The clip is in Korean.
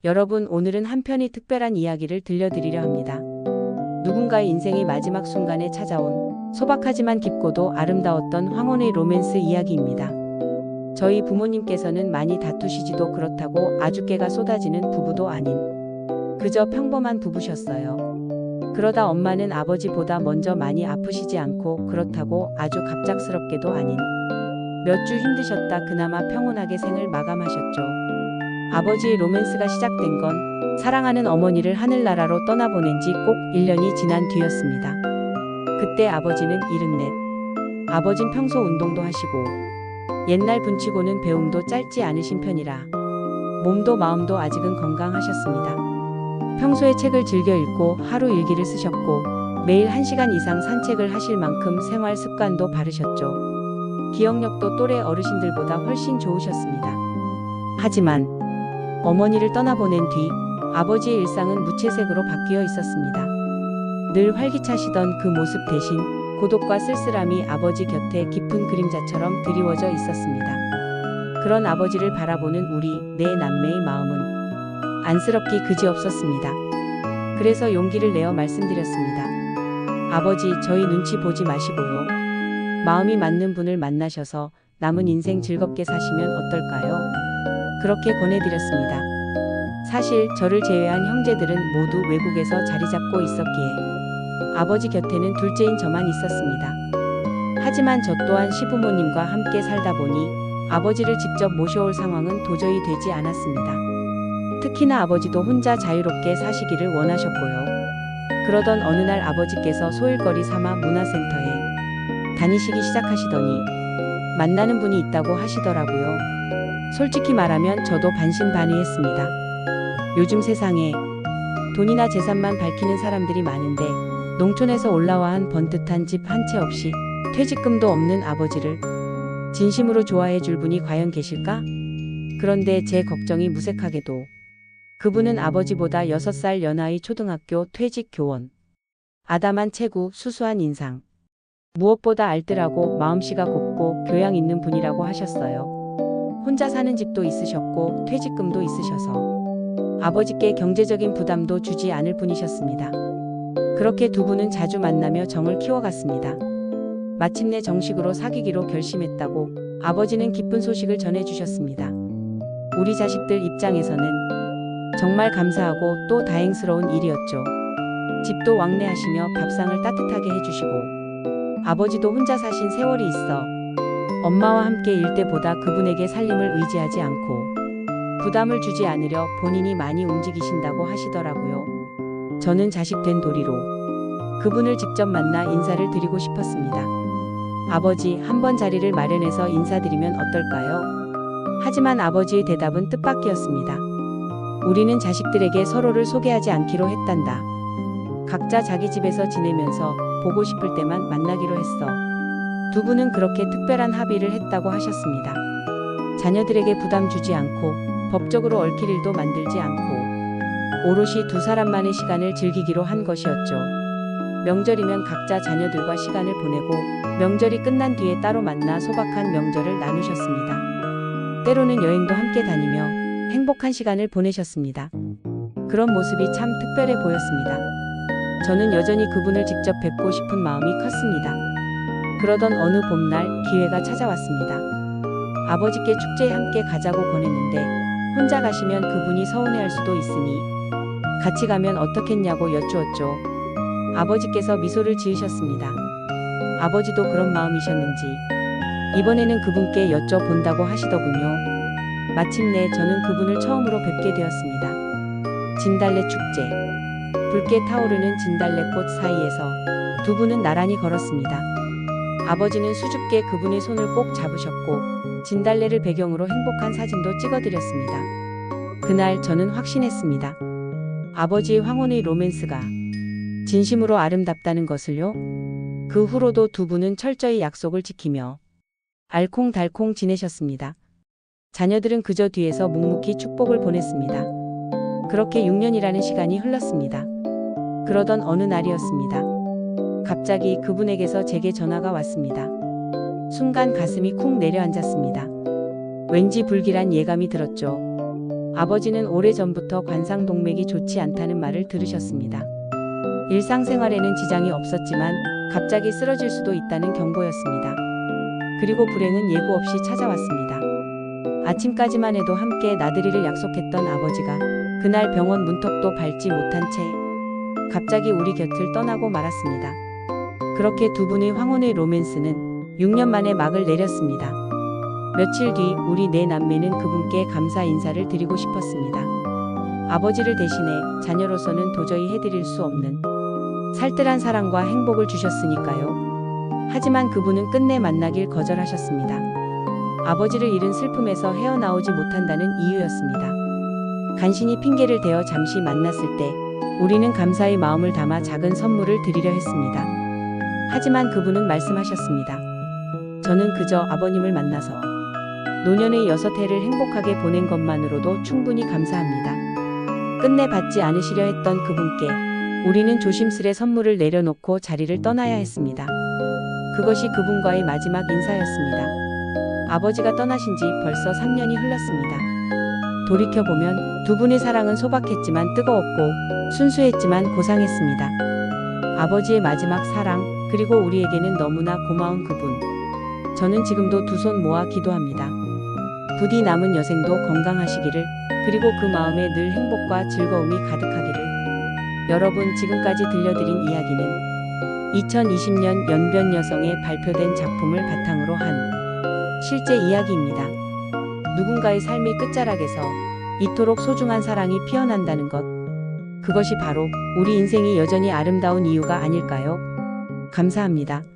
여러분, 오늘은 한 편의 특별한 이야기를 들려드리려 합니다. 누군가의 인생의 마지막 순간에 찾아온 소박하지만 깊고도 아름다웠던 황혼의 로맨스 이야기입니다. 저희 부모님께서는 많이 다투시지도 그렇다고 아주 깨가 쏟아지는 부부도 아닌 그저 평범한 부부셨어요. 그러다 엄마는 아버지보다 먼저 많이 아프시지 않고 그렇다고 아주 갑작스럽게도 아닌 몇 주 힘드셨다 그나마 평온하게 생을 마감하셨죠. 아버지의 로맨스가 시작된 건 사랑하는 어머니를 하늘나라로 떠나보낸 지 꼭 1년이 지난 뒤였습니다. 그때 아버지는 74. 아버진 평소 운동도 하시고 옛날 분치고는 배움도 짧지 않으신 편이라 몸도 마음도 아직은 건강하셨습니다. 평소에 책을 즐겨 읽고 하루 일기를 쓰셨고 매일 1시간 이상 산책을 하실 만큼 생활 습관도 바르셨죠. 기억력도 또래 어르신들보다 훨씬 좋으셨습니다. 하지만 어머니를 떠나보낸 뒤 아버지의 일상은 무채색으로 바뀌어 있었습니다. 늘 활기차시던 그 모습 대신 고독과 쓸쓸함이 아버지 곁에 깊은 그림자처럼 드리워져 있었습니다. 그런 아버지를 바라보는 우리 네 남매의 마음은 안쓰럽기 그지없었습니다. 그래서 용기를 내어 말씀드렸습니다. 아버지, 저희 눈치 보지 마시고요. 마음이 맞는 분을 만나셔서 남은 인생 즐겁게 사시면 어떨까요? 그렇게 권해드렸습니다. 사실 저를 제외한 형제들은 모두 외국에서 자리 잡고 있었기에 아버지 곁에는 둘째인 저만 있었습니다. 하지만 저 또한 시부모님과 함께 살다 보니 아버지를 직접 모셔올 상황은 도저히 되지 않았습니다. 특히나 아버지도 혼자 자유롭게 사시기를 원하셨고요. 그러던 어느 날 아버지께서 소일거리 삼아 문화센터에 다니시기 시작하시더니 만나는 분이 있다고 하시더라고요. 솔직히 말하면 저도 반신반의했습니다. 요즘 세상에 돈이나 재산만 밝히는 사람들이 많은데 농촌에서 올라와 한 번듯한 집 한 채 없이 퇴직금도 없는 아버지를 진심으로 좋아해 줄 분이 과연 계실까? 그런데 제 걱정이 무색하게도 그분은 아버지보다 6살 연하의 초등학교 퇴직 교원. 아담한 체구, 수수한 인상. 무엇보다 알뜰하고 마음씨가 곱고 교양 있는 분이라고 하셨어요. 혼자 사는 집도 있으셨고 퇴직금도 있으셔서 아버지께 경제적인 부담도 주지 않을 분이셨습니다. 그렇게 두 분은 자주 만나며 정을 키워갔습니다. 마침내 정식으로 사귀기로 결심했다고 아버지는 기쁜 소식을 전해주셨습니다. 우리 자식들 입장에서는 정말 감사하고 또 다행스러운 일이었죠. 집도 왕래하시며 밥상을 따뜻하게 해주시고 아버지도 혼자 사신 세월이 있어 엄마와 함께 일 때보다 그분에게 살림을 의지하지 않고 부담을 주지 않으려 본인이 많이 움직이신다고 하시더라고요. 저는 자식 된 도리로 그분을 직접 만나 인사를 드리고 싶었습니다. 아버지, 한번 자리를 마련해서 인사드리면 어떨까요? 하지만 아버지의 대답은 뜻밖이었습니다. 우리는 자식들에게 서로를 소개하지 않기로 했단다. 각자 자기 집에서 지내면서 보고 싶을 때만 만나기로 했어. 두 분은 그렇게 특별한 합의를 했다고 하셨습니다. 자녀들에게 부담 주지 않고 법적으로 얽힐 일도 만들지 않고 오롯이 두 사람만의 시간을 즐기기로 한 것이었죠. 명절이면 각자 자녀들과 시간을 보내고 명절이 끝난 뒤에 따로 만나 소박한 명절을 나누셨습니다. 때로는 여행도 함께 다니며 행복한 시간을 보내셨습니다. 그런 모습이 참 특별해 보였습니다. 저는 여전히 그분을 직접 뵙고 싶은 마음이 컸습니다. 그러던 어느 봄날 기회가 찾아왔습니다. 아버지께 축제에 함께 가자고 권했는데 혼자 가시면 그분이 서운해할 수도 있으니 같이 가면 어떻겠냐고 여쭈었죠. 아버지께서 미소를 지으셨습니다. 아버지도 그런 마음이셨는지 이번에는 그분께 여쭤본다고 하시더군요. 마침내 저는 그분을 처음으로 뵙게 되었습니다. 진달래 축제. 붉게 타오르는 진달래꽃 사이에서 두 분은 나란히 걸었습니다. 아버지는 수줍게 그분의 손을 꼭 잡으셨고 진달래를 배경으로 행복한 사진도 찍어드렸습니다. 그날 저는 확신했습니다. 아버지의 황혼의 로맨스가 진심으로 아름답다는 것을요. 그 후로도 두 분은 철저히 약속을 지키며 알콩달콩 지내셨습니다. 자녀들은 그저 뒤에서 묵묵히 축복을 보냈습니다. 그렇게 6년이라는 시간이 흘렀습니다. 그러던 어느 날이었습니다. 갑자기 그분에게서 제게 전화가 왔습니다. 순간 가슴이 쿵 내려앉았습니다. 왠지 불길한 예감이 들었죠. 아버지는 오래전부터 관상동맥이 좋지 않다는 말을 들으셨습니다. 일상생활에는 지장이 없었지만 갑자기 쓰러질 수도 있다는 경고였습니다. 그리고 불행은 예고 없이 찾아왔습니다. 아침까지만 해도 함께 나들이를 약속했던 아버지가 그날 병원 문턱도 밟지 못한 채 갑자기 우리 곁을 떠나고 말았습니다. 그렇게 두 분의 황혼의 로맨스는 6년 만에 막을 내렸습니다. 며칠 뒤 우리 네 남매는 그분께 감사 인사를 드리고 싶었습니다. 아버지를 대신해 자녀로서는 도저히 해드릴 수 없는 살뜰한 사랑과 행복을 주셨으니까요. 하지만 그분은 끝내 만나길 거절하셨습니다. 아버지를 잃은 슬픔에서 헤어나오지 못한다는 이유였습니다. 간신히 핑계를 대어 잠시 만났을 때 우리는 감사의 마음을 담아 작은 선물을 드리려 했습니다. 하지만 그분은 말씀하셨습니다. 저는 그저 아버님을 만나서 노년의 6해를 행복하게 보낸 것만으로도 충분히 감사합니다. 끝내 받지 않으시려 했던 그분께 우리는 조심스레 선물을 내려놓고 자리를 떠나야 했습니다. 그것이 그분과의 마지막 인사였습니다. 아버지가 떠나신 지 벌써 3년이 흘렀습니다. 돌이켜보면 두 분의 사랑은 소박했지만 뜨거웠고 순수했지만 고상했습니다. 아버지의 마지막 사랑, 그리고 우리에게는 너무나 고마운 그분. 저는 지금도 두 손 모아 기도합니다. 부디 남은 여생도 건강하시기를, 그리고 그 마음에 늘 행복과 즐거움이 가득하기를. 여러분, 지금까지 들려드린 이야기는 2020년 연변여성에 발표된 작품을 바탕으로 한 실제 이야기입니다. 누군가의 삶의 끝자락에서 이토록 소중한 사랑이 피어난다는 것, 그것이 바로 우리 인생이 여전히 아름다운 이유가 아닐까요? 감사합니다.